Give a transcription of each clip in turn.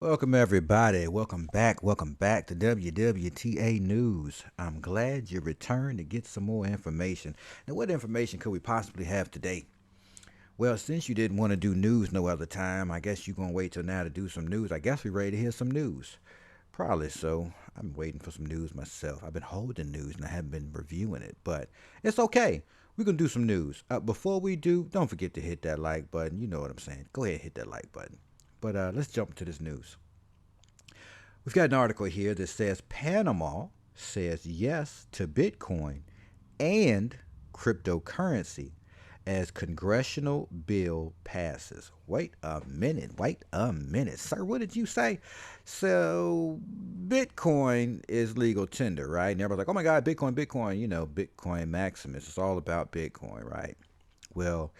Welcome, everybody. Welcome back. Welcome back to WWTA News. I'm glad you returned to get some more information. Now, what information could we possibly have today? Well, since you didn't want to do news no other time, I guess you're going to wait till now to do some news. I guess we're ready to hear some news. Probably so. I'm waiting for some news myself. I've been holding news and I haven't been reviewing it, but it's okay. We're going to do some news. Before we do, don't forget to hit that like button. You know what I'm saying. Go ahead and hit that like button. But let's jump into this news. We've got an article here that says Panama says yes to Bitcoin and cryptocurrency as congressional bill passes. Wait a minute. Sir, what did you say? So, Bitcoin is legal tender, right? And everybody's like, oh my God, Bitcoin, Bitcoin. You know, Bitcoin Maximus. It's all about Bitcoin, right? Well,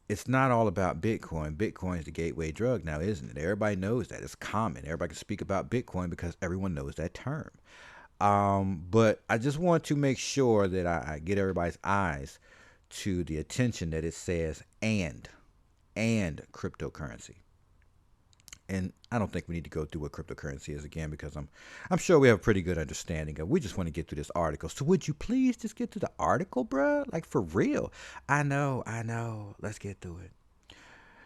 it's not all about Bitcoin. Bitcoin is the gateway drug now, isn't it? Everybody knows that. It's common. Everybody can speak about Bitcoin because everyone knows that term. But I just want to make sure that I get everybody's eyes to the attention that it says and cryptocurrency. And I don't think we need to go through what cryptocurrency is again because I'm sure we have a pretty good understanding of. We just want to get through this article. So would you please just get to the article, bruh? Like for real. I know. Let's get through it.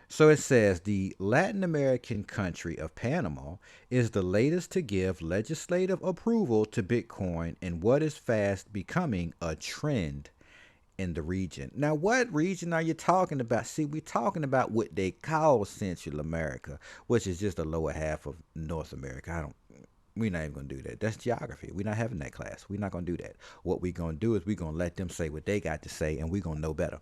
So it says the Latin American country of Panama is the latest to give legislative approval to Bitcoin in what is fast becoming a trend in the region. Now, what region are you talking about? See, we're talking about what they call Central America, which is just the lower half of North America. We're not even gonna do that. That's geography. We're not having that class. We're not gonna do that. What we're gonna do is we're gonna let them say what they got to say, and we're gonna know better.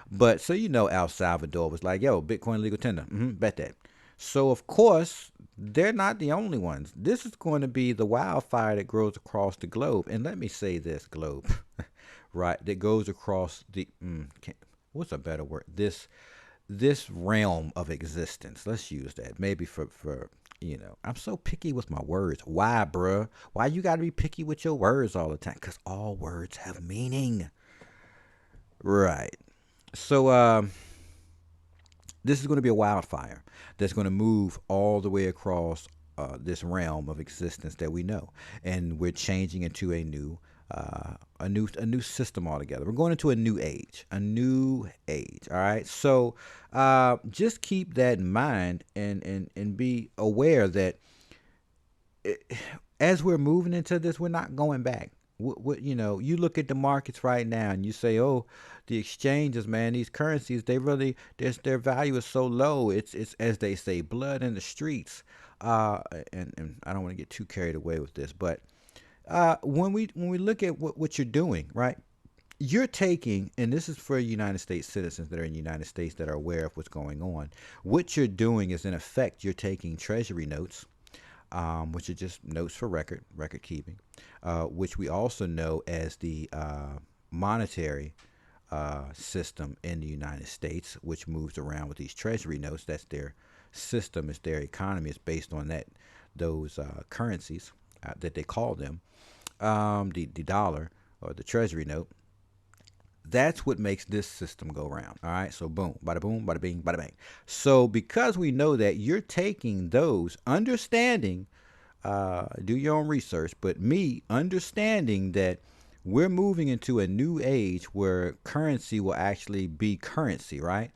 But so El Salvador was like, yo, Bitcoin legal tender. Bet that. So of course, they're not the only ones. This is going to be the wildfire that grows across the globe. And let me say this, globe, right? That goes across the what's a better word? This realm of existence. Let's use that. Maybe for I'm so picky with my words. Why, bruh? Why you gotta be picky with your words all the time? Because all words have meaning. Right. So this is going to be a wildfire that's going to move all the way across this realm of existence that we know, and we're changing into a new system altogether. We're going into a new age, a new age. All right. So just keep that in mind and be aware that it, as we're moving into this, we're not going back. You look at the markets right now and you say, oh, the exchanges, man, these currencies, they really, their value is so low. It's as they say, blood in the streets. Uh, and I don't want to get too carried away with this, but when we look at what you're doing, right? You're taking, and this is for United States citizens that are in the United States that are aware of what's going on. What you're doing is, in effect, you're taking treasury notes, which are just notes for record keeping, which we also know as the monetary system in the United States, which moves around with these treasury notes. That's their system, is their economy is based on those currencies that they call them, the dollar or the treasury note. That's what makes this system go round. All right. So boom, bada bing, bada bang. So because we know that, you're taking those, understanding, do your own research, but me understanding that we're moving into a new age where currency will actually be currency, right?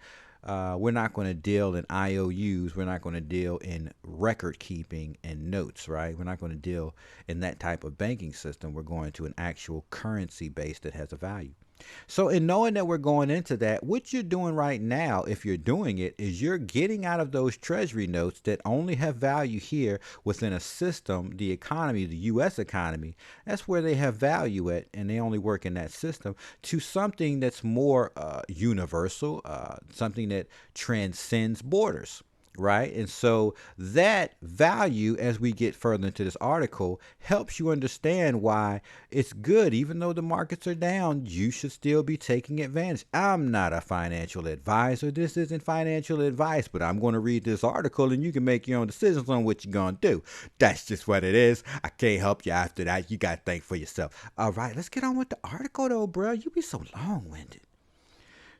We're not going to deal in IOUs. We're not going to deal in record keeping and notes, right? We're not going to deal in that type of banking system. We're going to an actual currency base that has a value. So, in knowing that we're going into that, what you're doing right now, if you're doing it, is you're getting out of those treasury notes that only have value here within a system, the economy, the U.S. economy. That's where they have value at, and they only work in that system, to something that's more universal, something that transcends borders. Right. And so that value, as we get further into this article, helps you understand why it's good. Even though the markets are down, you should still be taking advantage. I'm not a financial advisor. This isn't financial advice, but I'm going to read this article and you can make your own decisions on what you're going to do. That's just what it is. I can't help you after that. You got to think for yourself. All right. Let's get on with the article, though, bro. You be so long winded.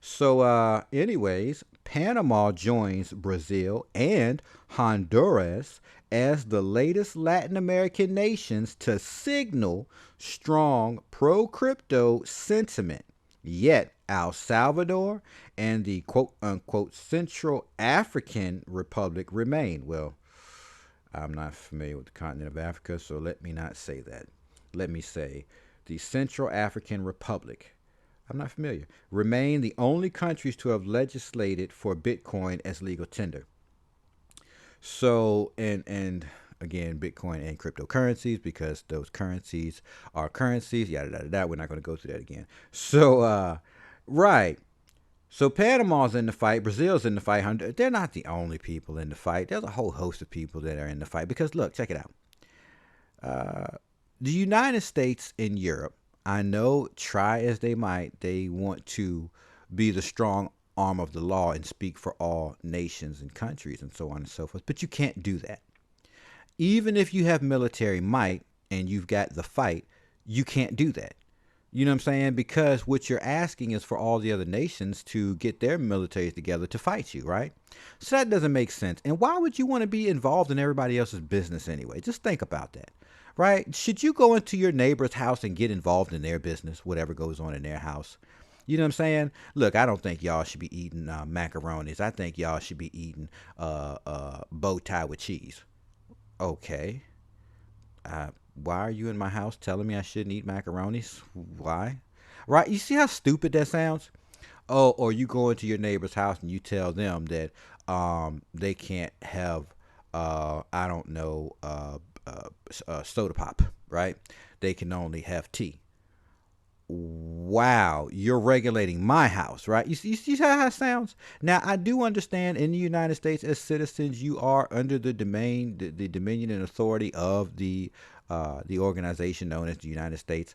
So, anyways, Panama joins Brazil and Honduras as the latest Latin American nations to signal strong pro crypto sentiment. Yet, El Salvador and the quote unquote Central African Republic remain. Well, I'm not familiar with the continent of Africa, so let me not say that. Let me say the Central African Republic. I'm not familiar. Remain the only countries to have legislated for Bitcoin as legal tender. So, and again, Bitcoin and cryptocurrencies, because those currencies are currencies. Yada yada yada. We're not going to go through that again. So, right. So Panama's in the fight. Brazil's in the fight. They're not the only people in the fight. There's a whole host of people that are in the fight. Because look, check it out. The United States and Europe, I know, try as they might, they want to be the strong arm of the law and speak for all nations and countries and so on and so forth. But you can't do that. Even if you have military might and you've got the fight, you can't do that. You know what I'm saying? Because what you're asking is for all the other nations to get their militaries together to fight you, right? So that doesn't make sense. And why would you want to be involved in everybody else's business anyway? Just think about that, right? Should you go into your neighbor's house and get involved in their business, whatever goes on in their house? You know what I'm saying? Look, I don't think y'all should be eating macaronis. I think y'all should be eating bow tie with cheese. Okay. Why are you in my house telling me I shouldn't eat macaronis? Why? Right? You see how stupid that sounds? Oh, or you go into your neighbor's house and you tell them that they can't have I don't know soda pop, right? They can only have tea. Wow, you're regulating my house, right? You see how it sounds? Now, I do understand in the United States, as citizens, you are under the dominion and authority of the organization known as the United States.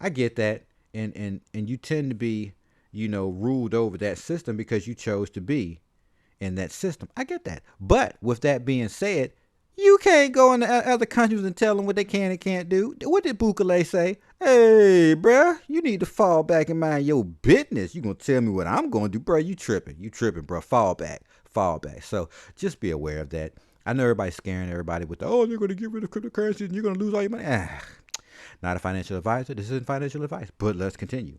I get that, and you tend to be, ruled over that system because you chose to be in that system. I get that, but with that being said, you can't go into other countries and tell them what they can and can't do. What did Bukele say? Hey, bruh, you need to fall back and mind your business. You gonna tell me what I'm gonna do, bruh? You tripping, bruh. Fall back, fall back. So just be aware of that. I know everybody's scaring everybody with they're gonna get rid of cryptocurrencies and you're gonna lose all your money. Not a financial advisor. This isn't financial advice, but let's continue.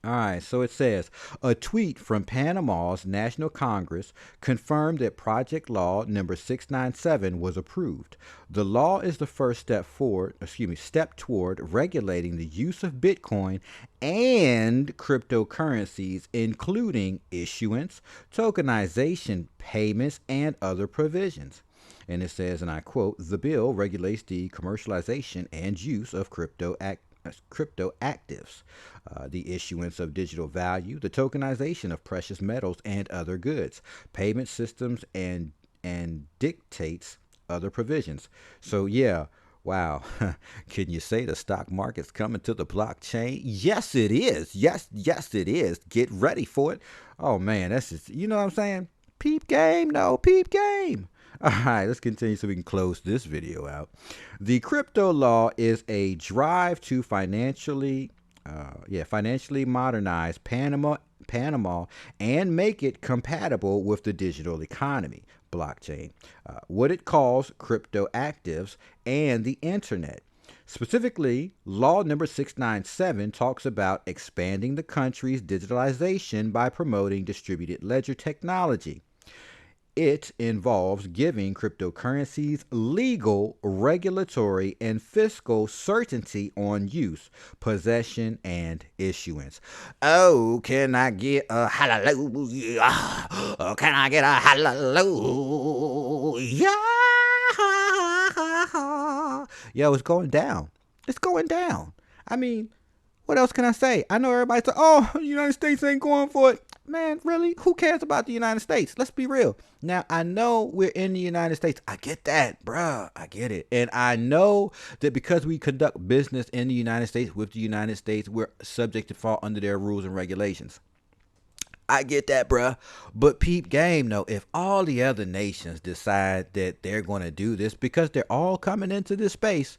All right, so it says a tweet from Panama's National Congress confirmed that Project Law number 697 was approved. The law is the first step toward regulating the use of Bitcoin and cryptocurrencies, including issuance, tokenization, payments, and other provisions. And it says, and I quote, the bill regulates the commercialization and use of crypto actives, the issuance of digital value, the tokenization of precious metals and other goods, payment systems, and dictates other provisions. So yeah, wow. Can you say the stock market's coming to the blockchain? Yes, it is. Yes, it is. Get ready for it. Oh man, that's just, you know what I'm saying? Peep game, no peep game. All right, let's continue so we can close this video out. The crypto law is a drive to financially modernize Panama and make it compatible with the digital economy, blockchain, what it calls crypto actives, and the internet. Specifically, law number 697 talks about expanding the country's digitalization by promoting distributed ledger technology. It involves giving cryptocurrencies legal, regulatory, and fiscal certainty on use, possession, and issuance. Oh, can I get a hallelujah? Oh, can I get a hallelujah? Yo, it's going down. It's going down. I mean, what else can I say? I know everybody's like, oh, the United States ain't going for it. Man, really? Who cares about the United States? Let's be real. Now, I know we're in the United States. I get that, bruh. I get it. And I know that because we conduct business in the United States with the United States, we're subject to fall under their rules and regulations. I get that, bruh. But peep game, though, if all the other nations decide that they're going to do this because they're all coming into this space,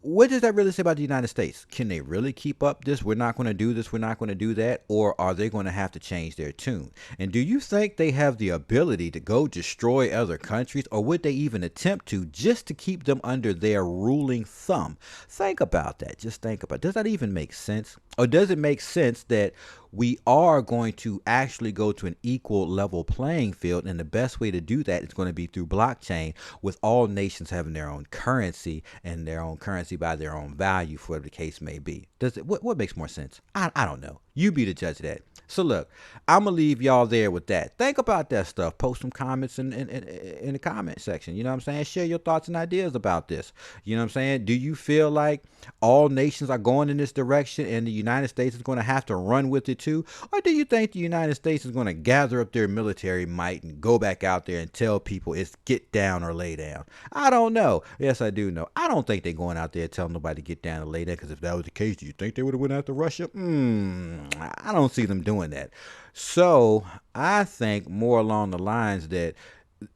what does that really say about the United States? Can they really keep up this? We're not going to do this. We're not going to do that. Or are they going to have to change their tune? And do you think they have the ability to go destroy other countries, or would they even attempt to just to keep them under their ruling thumb? Think about that. Just think about it. Does that even make sense? Or does it make sense that we are going to actually go to an equal level playing field? And the best way to do that is going to be through blockchain, with all nations having their own currency and their own currency by their own value, for whatever the case may be. Does it? What makes more sense? I don't know. You be the judge of that. So look, I'm gonna leave y'all there with that. Think about that stuff. Post some comments in the comment section. You know what I'm saying? Share your thoughts and ideas about this. You know what I'm saying? Do you feel like all nations are going in this direction and the United States is going to have to run with it too? Or do you think the United States is going to gather up their military might and go back out there and tell people it's get down or lay down? I don't know. Yes, I do know. I don't think they're going out there telling nobody to get down or lay down, because if that was the case, do you think they would have went after Russia? I don't see them doing that. So I think more along the lines that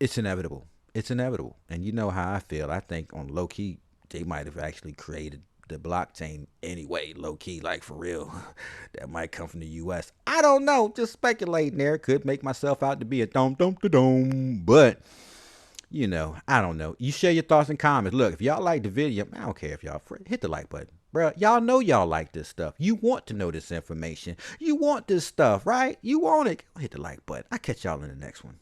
it's inevitable. It's inevitable. And you know how I feel. I think on low key, they might have actually created the blockchain anyway, low key, like for real. That might come from the US. I don't know. Just speculating there. Could make myself out to be a dome. But I don't know. You share your thoughts and comments. Look, if y'all like the video, I don't care if y'all hit the like button. Bruh, y'all know y'all like this stuff. You want to know this information. You want this stuff, right? You want it. Hit the like button. I'll catch y'all in the next one.